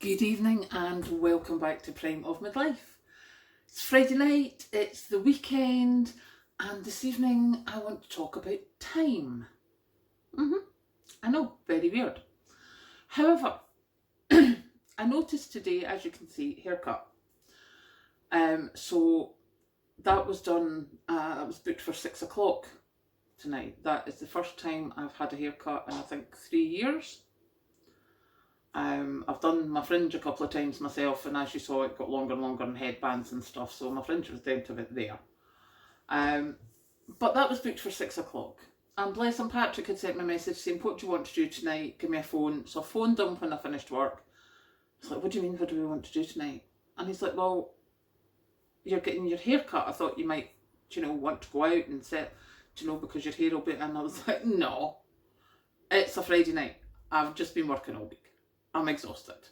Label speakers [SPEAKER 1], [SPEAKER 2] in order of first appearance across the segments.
[SPEAKER 1] Good evening and welcome back to Prime of Midlife. It's Friday night, it's the weekend, and this evening I want to talk about time. I know, very weird. However, I noticed today, as you can see, haircut. So that was done, that was booked for 6 o'clock tonight. That is the first time I've had a haircut in I think 3 years. I've done my fringe a couple of times myself, and as you saw, it got longer and longer and headbands and stuff, so my fringe was down to it there. But that was booked for 6 o'clock. And bless him, Patrick had sent me a message saying, "What do you want to do tonight? Give me a phone." So I phoned him when I finished work. I was like, "What do you mean, what do we want to do tonight?" And he's like, "Well, you're getting your hair cut. I thought you might, want to go out and sit, because your hair will be..." And I was like, "No, it's a Friday night. I've just been working all week. I'm exhausted.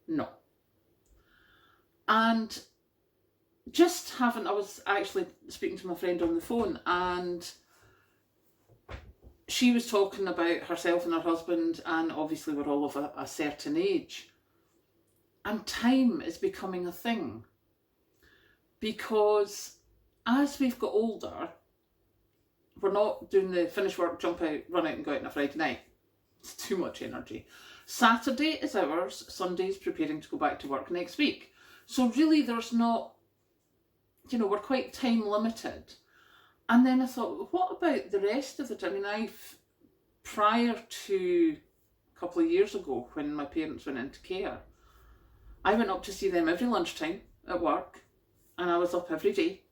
[SPEAKER 1] No." And I was actually speaking to my friend on the phone, and she was talking about herself and her husband, and obviously we're all of a certain age. And time is becoming a thing. Because as we've got older, we're not doing the finish work, jump out, run out and go out on a Friday night. It's too much energy. Saturday is ours, Sunday's preparing to go back to work next week. So really there's not, we're quite time limited. And then I thought, what about the rest of the time? Prior to a couple of years ago when my parents went into care, I went up to see them every lunchtime at work, and I was up every day,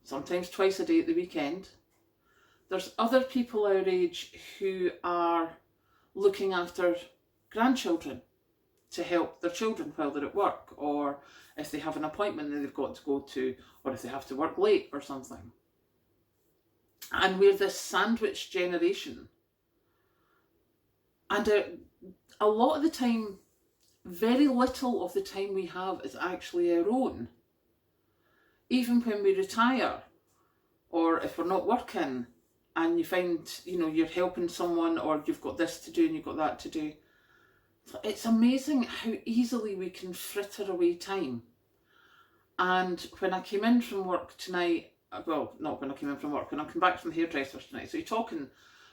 [SPEAKER 1] sometimes twice a day at the weekend. There's other people our age who are looking after grandchildren to help their children while they're at work, or if they have an appointment that they've got to go to, or if they have to work late or something. And we're this sandwich generation. And a lot of the time, very little of the time we have is actually our own. Even when we retire, or if we're not working, and you find, you're helping someone, or you've got this to do and you've got that to do. It's amazing how easily we can fritter away time. And when I came in from work tonight, well, not when I came in from work, when I come back from the hairdresser's tonight, so you're talking,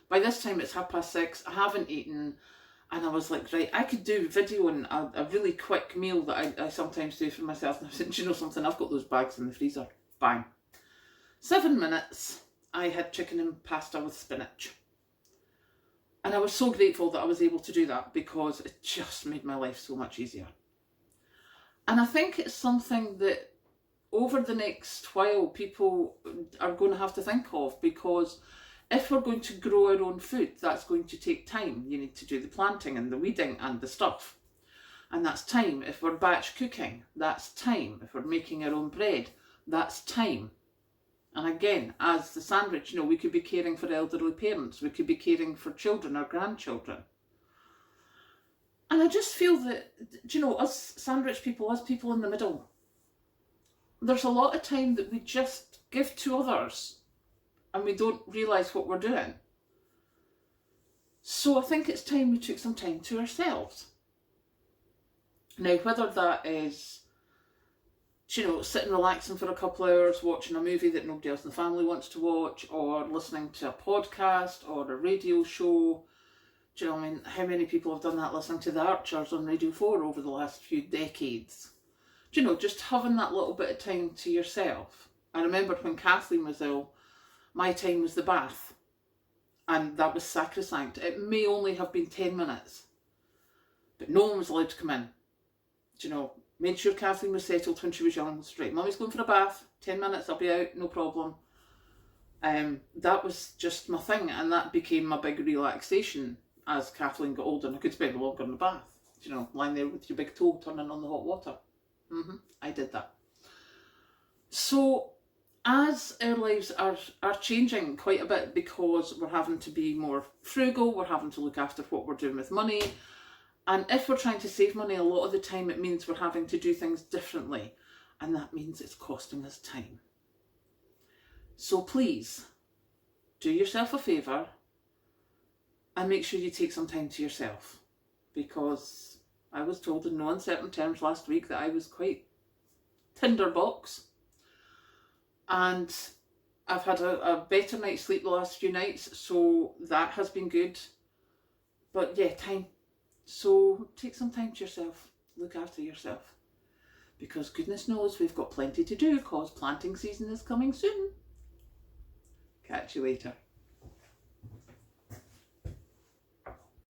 [SPEAKER 1] by this time it's 6:30, I haven't eaten, and I was like, right, I could do videoing a really quick meal that I sometimes do for myself. And I said, "Do you know something? I've got those bags in the freezer." Bang. 7 minutes. I had chicken and pasta with spinach. And I was so grateful that I was able to do that, because it just made my life so much easier. And I think it's something that over the next while people are going to have to think of, because if we're going to grow our own food, that's going to take time. You need to do the planting and the weeding and the stuff. And that's time. If we're batch cooking, that's time. If we're making our own bread, that's time. And again, as the sandwich, we could be caring for elderly parents, we could be caring for children or grandchildren. And I just feel that, us sandwich people, us people in the middle, there's a lot of time that we just give to others and we don't realise what we're doing. So I think it's time we took some time to ourselves. Now, whether that is, sitting relaxing for a couple of hours, watching a movie that nobody else in the family wants to watch, or listening to a podcast or a radio show. How many people have done that, listening to the Archers on Radio 4 over the last few decades? Just having that little bit of time to yourself. I remember when Kathleen was ill, my time was the bath, and that was sacrosanct. It may only have been 10 minutes, but no one was allowed to come in. Made sure Kathleen was settled when she was young. Straight, "Mummy's going for a bath, 10 minutes, I'll be out, no problem." That was just my thing, and that became my big relaxation as Kathleen got older, and I could spend longer in the bath. Lying there with your big toe turning on the hot water. I did that. So as our lives are changing quite a bit, because we're having to be more frugal, we're having to look after what we're doing with money. And if we're trying to save money, a lot of the time it means we're having to do things differently. And that means it's costing us time. So please, do yourself a favour and make sure you take some time to yourself. Because I was told in no uncertain terms last week that I was quite tinderbox. And I've had a better night's sleep the last few nights, so that has been good. But yeah, time. So take some time to yourself. Look after yourself. Because goodness knows we've got plenty to do because planting season is coming soon. Catch you later.